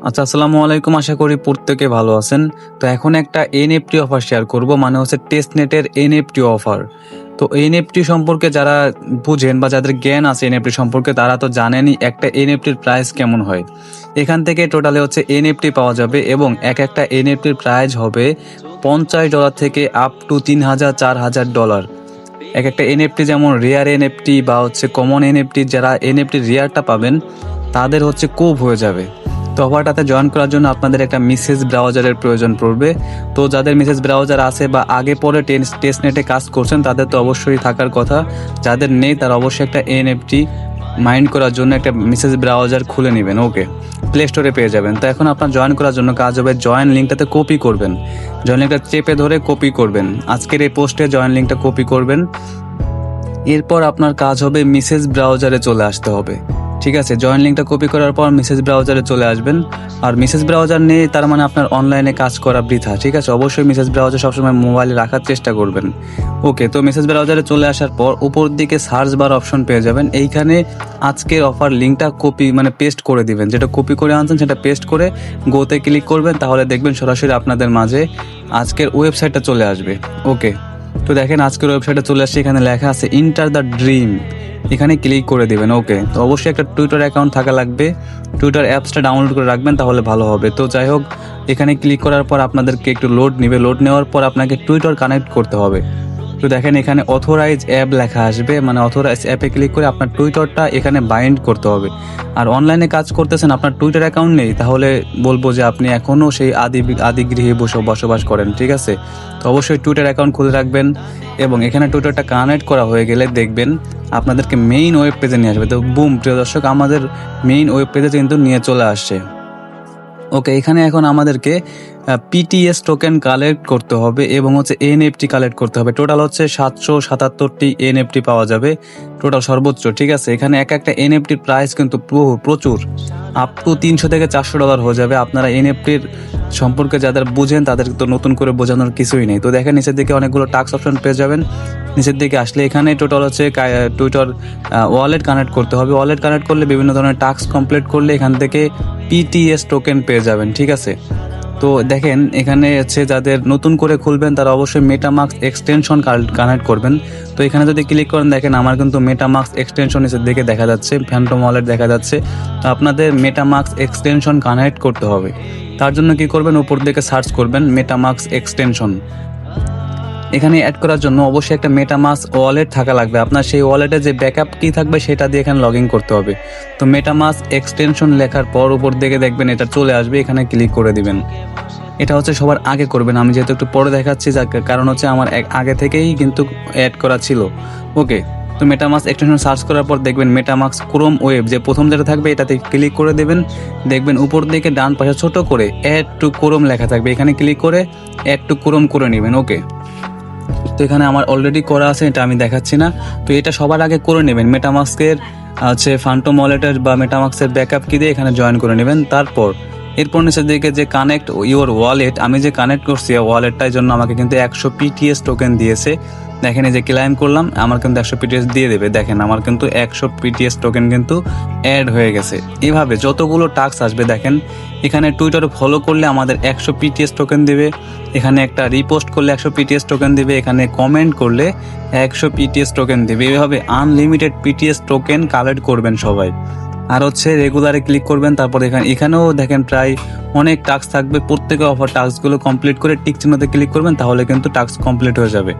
আচ্ছা, আসসালামু আলাইকুম। আশা করি প্রত্যেকে ভালো আছেন। তো এখন একটা এনএফটি অফার শেয়ার করব, মানে হচ্ছে টেস্টনেটের এনএফটি অফার। তো এনএফটি সম্পর্কে যারা বুঝেন বা যাদের জ্ঞান আছে এনএফটি সম্পর্কে, তারা তো জানেনই একটা এনএফটির প্রাইস কেমন হয়। এখান থেকে টোটালে হচ্ছে এনএফটি পাওয়া যাবে এবং একটা এনএফটির প্রাইস হবে $50 থেকে আপ টু 3000 $4000। একটা এনএফটি যেমন রেয়ার এনএফটি বা হচ্ছে কমন এনএফটি, যারা এনএফটি রেয়ারটা পাবেন তাদের হচ্ছে কোভ হয়ে যাবে। তো অফারটাতে জয়েন করার জন্য আপনাদের একটা মেসেজ ব্রাউজারের প্রয়োজন পড়বে। তো যাদের মেসেজ ব্রাউজার আছে বা আগে পরে টেস্টনেটে কাজ করছেন তাদের তো অবশ্যই থাকার কথা। যাদের নেই তারা অবশ্যই একটা এনএফটি মাইন্ড করার জন্য একটা মেসেজ ব্রাউজার খুলে নেবেন। ওকে, প্লে স্টোরে পেয়ে যাবেন। তো এখন আপনার জয়েন করার জন্য কাজ হবে, জয়েন লিঙ্কটাতে কপি করবেন। জয়েন লিঙ্কটা চেপে ধরে কপি করবেন। আজকের এই পোস্টে জয়েন লিঙ্কটা কপি করবেন। এরপর আপনার কাজ হবে মেসেজ ব্রাউজারে চলে আসতে হবে। ঠিক আছে, জয়েন লিঙ্কটা কপি করার পর মেসেজ ব্রাউজারে চলে আসবেন। আর মেসেজ ব্রাউজার নেই তার মানে আপনার অনলাইনে কাজ করা বৃথা। ঠিক আছে, অবশ্যই মেসেজ ব্রাউজার সবসময় মোবাইলে রাখার চেষ্টা করবেন। ওকে, তো মেসেজ ব্রাউজারে চলে আসার পর উপর দিকে সার্চ বার অপশন পেয়ে যাবেন। এইখানে আজকের অফার লিঙ্কটা কপি মানে পেস্ট করে দিবেন। যেটা কপি করে আনছেন সেটা পেস্ট করে গোতে ক্লিক করবেন, তাহলে দেখবেন সরাসরি আপনাদের মাঝে আজকের ওয়েবসাইটটা চলে আসবে। ওকে, তো দেখেন আজকের ওয়েবসাইটে চলে আসছে, এখানে লেখা আছে ইন্টার দ্য ড্রিম। এখানে ক্লিক করে দিবেন। ওকে, তো অবশ্যই একটা টুইটার অ্যাকাউন্ট থাকা লাগবে। টুইটার অ্যাপসটা ডাউনলোড করে রাখবেন, তাহলে ভালো হবে। তো যাই হোক, এখানে ক্লিক করার পর আপনাদেরকে একটু লোড নেবে। লোড নেওয়ার পর আপনাকে টুইটার কানেক্ট করতে হবে। তো দেখেন এখানে অথরাইজ অ্যাপ লেখা আসবে, মানে অথরাইজ অ্যাপে ক্লিক করে আপনার টুইটারটা এখানে বাইন্ড করতে হবে। আর অনলাইনে কাজ করতেছেন, আপনার টুইটার অ্যাকাউন্ট নেই, তাহলে বলবো যে আপনি এখনও সেই আদি গৃহে বসবাস করেন। ঠিক আছে, তো অবশ্যই টুইটার অ্যাকাউন্ট খুলে রাখবেন এবং এখানে টুইটারটা কানেক্ট করা হয়ে গেলে দেখবেন আপনাদেরকে মেইন ওয়েব পেজে নিয়ে আসবে। তো বুম, প্রিয় দর্শক, আমাদের মেইন ওয়েব পেজে কিন্তু নিয়ে চলে আসছে। ওকে, এখানে এখন আমাদেরকে পিটিএস টোকেন কালেক্ট করতে হবে এবং হচ্ছে এনএফটি কালেক্ট করতে হবে। টোটাল হচ্ছে 777টি এনএফটি পাওয়া যাবে, টোটাল সর্বোচ্চ। ঠিক আছে, এখানে একটা এনএফটির প্রাইস কিন্তু প্রচুর, আপ টু $300 থেকে $400 হয়ে যাবে। আপনারা এনএফটির সম্পর্কে যাদের বুঝেন তাদের তো নতুন করে বোঝানোর কিছুই নেই। তো দেখেন নিচের দিকে অনেকগুলো টাস্ক অপশন পেয়ে যাবেন। নিচের দিকে আসলে এখানে টোটাল হচ্ছে টুইটার ওয়ালেট কানেক্ট করতে হবে। ওয়ালেট কানেক্ট করলে বিভিন্ন ধরনের টাস্ক কমপ্লিট করলে এখান থেকে পিটিএস টোকেন পেয়ে যাবেন। ঠিক আছে, তো দেখেন এখানে হচ্ছে যাদের নতুন করে খুলবেন তারা অবশ্যই মেটামাস্ক এক্সটেনশন কানেক্ট করবেন। তো এখানে যদি ক্লিক করেন দেখেন আমার কিন্তু মেটামাস্ক এক্সটেনশন নিচের দিকে দেখা যাচ্ছে, ফ্যান্টম ওয়ালেট দেখা যাচ্ছে। তো আপনাদের মেটামাস্ক এক্সটেনশন কানেক্ট করতে হবে। তার জন্য কি করবেন, উপর দিকে সার্চ করবেন মেটামাস্ক এক্সটেনশন। এখানে অ্যাড করার জন্য অবশ্যই একটা মেটামাস্ক ওয়ালেট থাকা লাগবে। আপনার সেই ওয়ালেটে যে ব্যাকআপ কি থাকবে সেটা দিয়ে এখানে লগ ইন করতে হবে। তো মেটামাস্ক এক্সটেনশন লেখার পর উপর দিকে দেখবেন এটা চলে আসবে, এখানে ক্লিক করে দিবেন। এটা হচ্ছে সবার আগে করবেন, আমি যেহেতু একটু পরে দেখাচ্ছি কারণ হচ্ছে আমার আগে থেকেই কিন্তু অ্যাড করা ছিল। ওকে, তো মেটামাস্ক এক্সটেনশন সার্চ করার পর দেখবেন মেটামাস্ক ক্রোম ওয়েব যে প্রথম যেটা থাকবে এটাতে ক্লিক করে দেবেন। দেখবেন উপর দিকে ডান পাশে ছোট করে অ্যাড টু ক্রোম লেখা থাকবে, এখানে ক্লিক করে অ্যাড টু ক্রোম করে নেবেন। ওকে, তো এখানে আমার অলরেডি করা আছে, এটা আমি দেখাচ্ছি না। তো এটা সবার আগে করে নেবেন। মেটামাস্কের হচ্ছে ফ্যান্টম ওয়ালেটের বা মেটামাস্কের ব্যাকআপ কি দিয়ে এখানে জয়েন করে নেবেন। এরপর নিচের দিকে যে কানেক্ট ইউর ওয়ালেট, আমি যে কানেক্ট করছি ওয়ালেটটার জন্য আমাকে কিন্তু 100 পিটিএস টোকেন দিয়েছে। দেখেন এই যে ক্লাইম করলাম, আমার কিন্তু 100 পিটিএস দিয়ে দেবে। দেখেন আমার কিন্তু 100 পিটিএস টোকেন কিন্তু অ্যাড হয়ে গেছে। এভাবে যতগুলো টাস্ক আসবে, দেখেন এখানে টুইটারে ফলো করলে আমাদের 100 পিটিএস টোকেন দেবে, এখানে একটা রিপোস্ট করলে 100 পিটিএস টোকেন দেবে, এখানে কমেন্ট করলে 100 পিটিএস টোকেন দেবে। এভাবে আনলিমিটেড পিটিএস টোকেন কালেক্ট করবেন সবাই। আর হচ্ছে রেগুলারে ক্লিক করবেন। তারপর এখানেও দেখেন প্রায় অনেক টাস্ক থাকবে, প্রত্যেকে অফার টাস্কগুলো কমপ্লিট করে টিক চিহ্নতে ক্লিক করবেন, তাহলে কিন্তু টাস্ক কমপ্লিট হয়ে যাবে।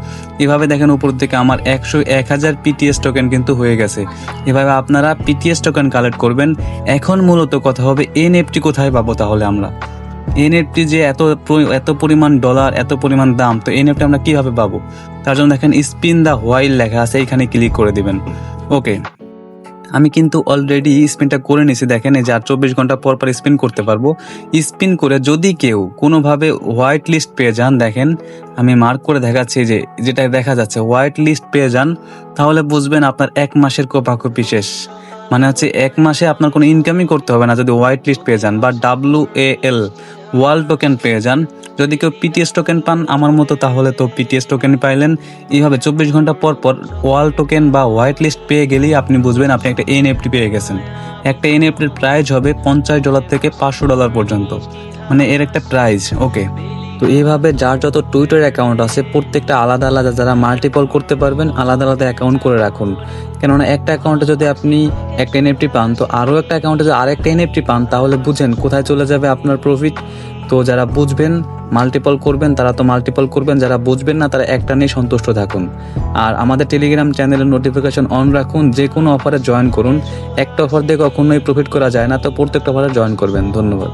এভাবে দেখেন উপর থেকে আমার 1000 পিটিএস টোকেন কিন্তু হয়ে গেছে। এভাবে আপনারা পিটিএস টোকেন কালেক্ট করবেন। এখন মূলত কথা হবে এনএফটি কোথায় পাবো, তাহলে আমরা এনএফটি যে এত পরিমাণ ডলার, এত পরিমাণ দাম, তো এনএফটি আমরা কিভাবে পাবো? তার জন্য দেখেন স্পিন দ্য হোয়াইল লেখা আছে, এখানে ক্লিক করে দিবেন। ওকে, আমি কিন্তু অলরেডি স্পিনটা করে নিছি। দেখেন এই যে আর 24 ঘন্টা পর পর স্পিন করতে পারবো। স্পিন করে যদি কেউ কোনোভাবে হোয়াইট লিস্ট পেয়ে যান, দেখেন আমি মার্ক করে দেখাচ্ছি যে যেটা দেখা যাচ্ছে হোয়াইট লিস্ট পেয়ে যান, তাহলে বুঝবেন আপনার 1 মাসের কোপাকুপি শেষ। মানে হচ্ছে 1 মাসে আপনার কোনো ইনকামই করতে হবে না যদি হোয়াইট লিস্ট পেয়ে যান, বা WAL ওয়াল টোকেন পেয়ে যান। যদি কেউ পিটিএস টোকেন পান আমার মতো, তাহলে তো পিটিএস টোকেন পাইলেন। এইভাবে 24 ঘন্টা পর পর ওয়াল টোকেন বা হোয়াইট লিস্ট পেয়ে গেলেই আপনি বুঝবেন আপনি একটা এনএফটি পেয়ে গেছেন। একটা এনএফটির প্রাইস হবে $50 থেকে $500 পর্যন্ত, মানে এর একটা প্রাইস। ওকে, তো এইভাবে যার যত টুইটার অ্যাকাউন্ট আছে প্রত্যেকটা আলাদা আলাদা, যারা মাল্টিপল করতে পারবেন আলাদা আলাদা অ্যাকাউন্ট করে রাখুন। কেননা একটা অ্যাকাউন্টে যদি আপনি একটা এনএফটি পান, তো আরও একটা অ্যাকাউন্টে যদি আরেকটা এনএফটি পান, তাহলে বুঝেন কোথায় চলে যাবে আপনার প্রফিট। তো যারা বুঝবেন মাল্টিপল করবেন তারা তো মাল্টিপল করবেন, যারা বুঝবেন না তারা একটা নিয়ে সন্তুষ্ট থাকুন। আর আমাদের টেলিগ্রাম চ্যানেলের নোটিফিকেশন অন রাখুন, যে কোনো অফারে জয়েন করুন। একটা অফার দিয়ে কখনোই প্রফিট করা যায় না, তো প্রত্যেকটা অফারে জয়েন করবেন। ধন্যবাদ।